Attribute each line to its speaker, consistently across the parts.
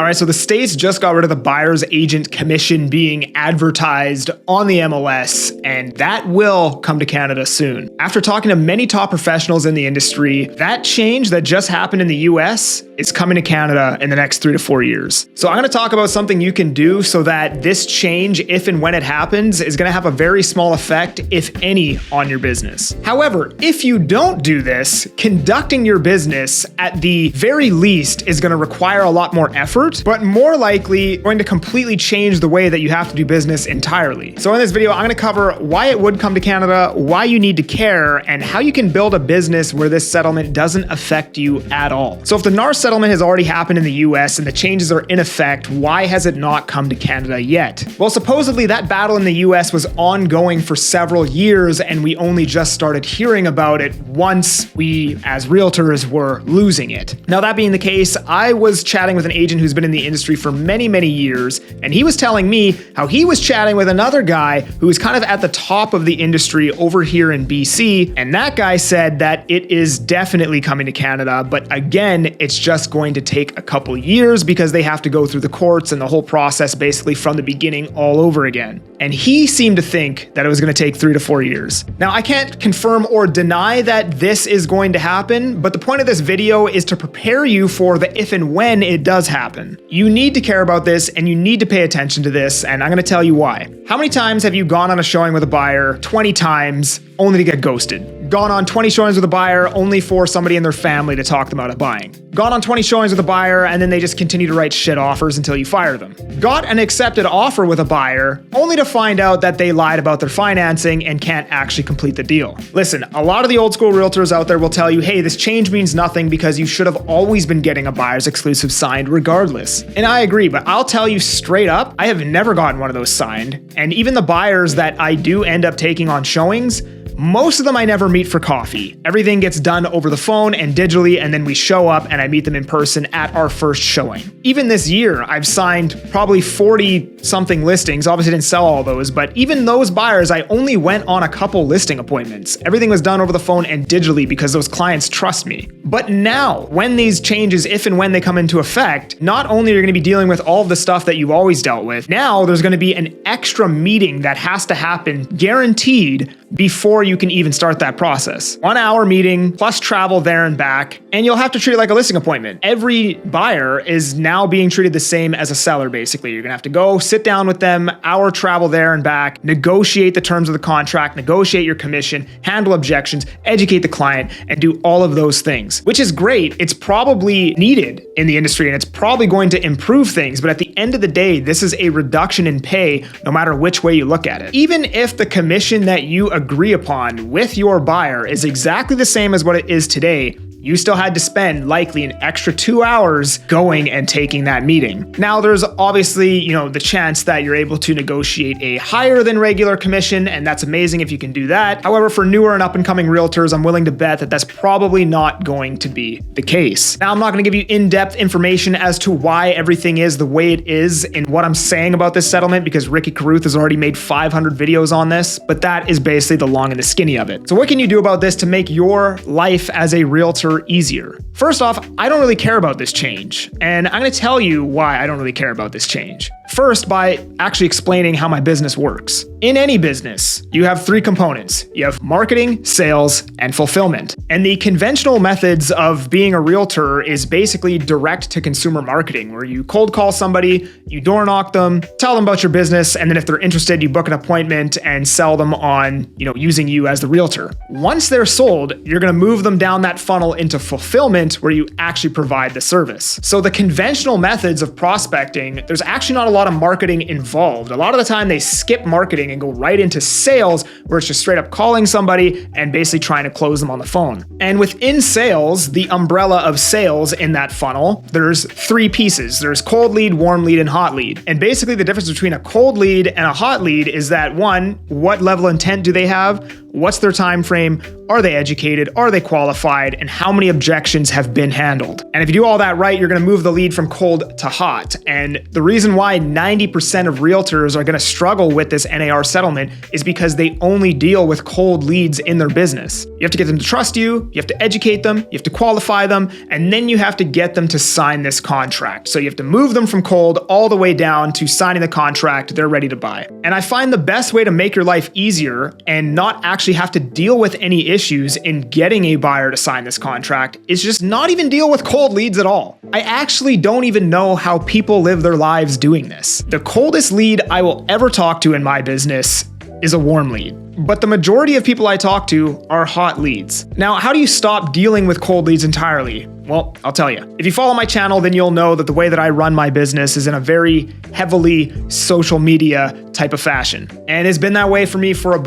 Speaker 1: All right, so the states just got rid of the buyer's agent commission being advertised on the MLS, and that will come to Canada soon. After talking to many top professionals in the industry, that change that just happened in the US is coming to Canada in the next 3 to 4 years. So I'm gonna talk about something you can do so that this change, if and when it happens, is gonna have a very small effect, if any, on your business. However, if you don't do this, conducting your business at the very least is gonna require a lot more effort, but more likely going to completely change the way that you have to do business entirely. So in this video, I'm gonna cover why it would come to Canada, why you need to care, and how you can build a business where this settlement doesn't affect you at all. So if the NAR settlement has already happened in the US and the changes are in effect, why has it not come to Canada yet? Well, supposedly that battle in the US was ongoing for several years, and we only just started hearing about it once we, as realtors, were losing it. Now, that being the case, I was chatting with an agent who's been in the industry for many, many years, and he was telling me how he was chatting with another guy who was kind of at the top of the industry over here in BC, and that guy said that it is definitely coming to Canada, but again, it's just going to take a couple years because they have to go through the courts and the whole process basically from the beginning all over again. And he seemed to think that it was going to take 3 to 4 years. Now, I can't confirm or deny that this is going to happen, but the point of this video is to prepare you for the if and when it does happen. You need to care about this and you need to pay attention to this, and I'm going to tell you why. How many times have you gone on a showing with a buyer? 20 times, only to get ghosted. Gone on 20 showings with a buyer only for somebody in their family to talk them out of buying. Gone on 20 showings with a buyer and then they just continue to write shit offers until you fire them. Got an accepted offer with a buyer only to find out that they lied about their financing and can't actually complete the deal. Listen, a lot of the old school realtors out there will tell you, hey, this change means nothing because you should have always been getting a buyer's exclusive signed regardless. And I agree, but I'll tell you straight up, I have never gotten one of those signed. And even the buyers that I do end up taking on showings, most of them I never meet for coffee. Everything gets done over the phone and digitally, and then we show up and I meet them in person at our first showing. Even this year, I've signed probably 40 something listings. Obviously didn't sell all those, but even those buyers, I only went on a couple listing appointments. Everything was done over the phone and digitally because those clients trust me. But now, when these changes, if and when they come into effect, not only are you going to be dealing with all of the stuff that you've always dealt with, now there's going to be an extra meeting that has to happen, guaranteed, before you can even start that process. 1 hour meeting plus travel there and back, and you'll have to treat it like a listing appointment. Every buyer is now being treated the same as a seller, basically. You're gonna have to go sit down with them, hour travel there and back, negotiate the terms of the contract, negotiate your commission, handle objections, educate the client, and do all of those things, which is great. It's probably needed in the industry and it's probably going to improve things, but at the end of the day, this is a reduction in pay no matter which way you look at it. Even if the commission that you agree upon with your buyer is exactly the same as what it is today, you still had to spend likely an extra 2 hours going and taking that meeting. Now, there's obviously, the chance that you're able to negotiate a higher than regular commission, and that's amazing if you can do that. However, for newer and up and coming realtors, I'm willing to bet that that's probably not going to be the case. Now, I'm not going to give you in-depth information as to why everything is the way it is and what I'm saying about this settlement because 𝐕𝐈𝐃𝐄𝐒 has already made 500 videos on this, but that is basically the long and the skinny of it. So what can you do about this to make your life as a realtor easier? First off, I don't really care about this change, and I'm going to tell you why I don't really care about this change. First, by actually explaining how my business works. In any business, you have 3 components. You have marketing, sales, and fulfillment. And the conventional methods of being a realtor is basically direct to consumer marketing, where you cold call somebody, you door knock them, tell them about your business, and then if they're interested, you book an appointment and sell them on, using you as the realtor. Once they're sold, you're going to move them down that funnel into fulfillment where you actually provide the service. So the conventional methods of prospecting, there's actually not a lot of marketing involved. A lot of the time they skip marketing and go right into sales where it's just straight up calling somebody and basically trying to close them on the phone. And within sales, the umbrella of sales in that funnel, there's 3 pieces. There's cold lead, warm lead, and hot lead. And basically the difference between a cold lead and a hot lead is that 1, what level of intent do they have? What's their time frame? Are they educated? Are they qualified? And how many objections have been handled? And if you do all that right, you're going to move the lead from cold to hot. And the reason why 90% of realtors are going to struggle with this NAR settlement is because they only deal with cold leads in their business. You have to get them to trust you, you have to educate them, you have to qualify them, and then you have to get them to sign this contract. So you have to move them from cold all the way down to signing the contract they're ready to buy. And I find the best way to make your life easier and not actually have to deal with any issues in getting a buyer to sign this contract is just not even deal with cold leads at all. I actually don't even know how people live their lives doing this. The coldest lead I will ever talk to in my business is a warm lead. But the majority of people I talk to are hot leads. Now, how do you stop dealing with cold leads entirely? Well, I'll tell you. If you follow my channel, then you'll know that the way that I run my business is in a very heavily social media type of fashion. And it's been that way for me for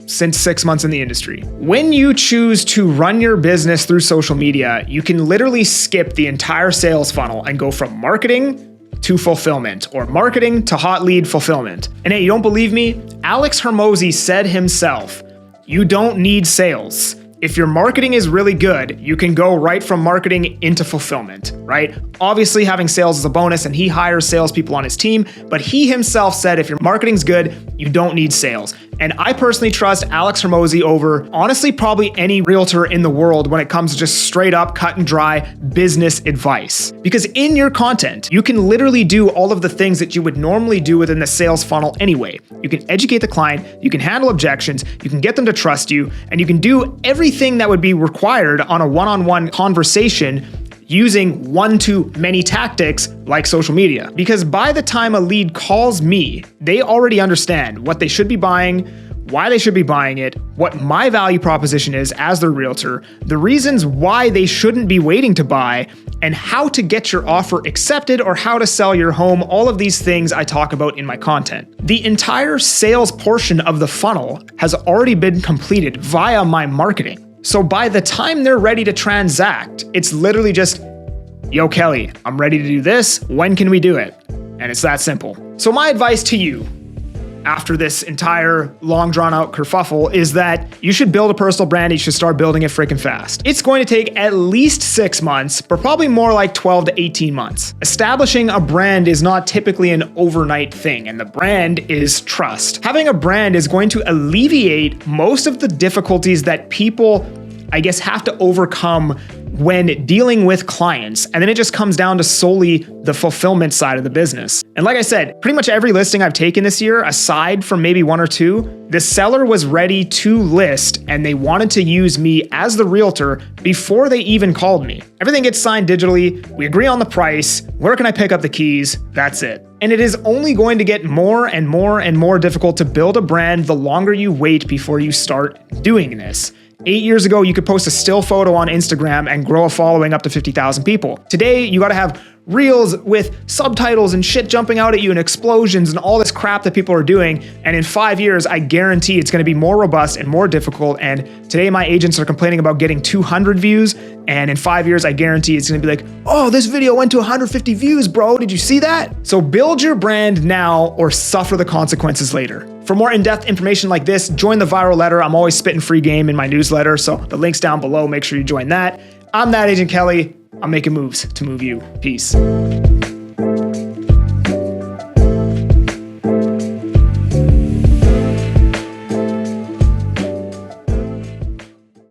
Speaker 1: since 6 months in the industry. When you choose to run your business through social media, you can literally skip the entire sales funnel and go from marketing to fulfillment, or marketing to hot lead fulfillment. And hey, you don't believe me? 𝐎𝐓𝐇𝐄𝐒 said himself, you don't need sales. If your marketing is really good, you can go right from marketing into fulfillment, right? Obviously, having sales is a bonus, and he hires salespeople on his team, but he himself said if your marketing's good, you don't need sales. And I personally trust 𝐎𝐓𝐇𝐄𝐒 over, honestly, probably any realtor in the world when it comes to just straight up, cut and dry business advice. Because in your content, you can literally do all of the things that you would normally do within the sales funnel anyway. You can educate the client, you can handle objections, you can get them to trust you, and you can do everything that would be required on a one-on-one conversation using one-to-many tactics like social media. Because by the time a lead calls me, they already understand what they should be buying, why they should be buying it, what my value proposition is as their realtor, the reasons why they shouldn't be waiting to buy, and how to get your offer accepted or how to sell your home. All of these things I talk about in my content. The entire sales portion of the funnel has already been completed via my marketing. So by the time they're ready to transact, it's literally just, yo, Kelly, I'm ready to do this. When can we do it? And it's that simple. So my advice to you after this entire long drawn out kerfuffle is that you should build a personal brand. You should start building it freaking fast. It's going to take at least 6 months, but probably more like 12 to 18 months. Establishing a brand is not typically an overnight thing, and the brand is trust. Having a brand is going to alleviate most of the difficulties that people, I guess, have to overcome when dealing with clients. And then it just comes down to solely the fulfillment side of the business. And like I said, pretty much every listing I've taken this year, aside from maybe 1 or 2, the seller was ready to list and they wanted to use me as the realtor before they even called me. Everything gets signed digitally. We agree on the price. Where can I pick up the keys? That's it. And it is only going to get more and more and more difficult to build a brand the longer you wait before you start doing this. 8 years ago, you could post a still photo on Instagram and grow a following up to 50,000 people. Today, you gotta have reels with subtitles and shit jumping out at you and explosions and all this crap that people are doing. And in 5 years, I guarantee it's gonna be more robust and more difficult. And today, my agents are complaining about getting 200 views. And in 5 years, I guarantee it's gonna be like, oh, this video went to 150 views, bro. Did you see that? So build your brand now or suffer the consequences later. For more in-depth information like this, join the viral letter. I'm always spitting free game in my newsletter, so the link's down below. Make sure you join that. I'm that Agent Kelly. I'm making moves to move you. Peace.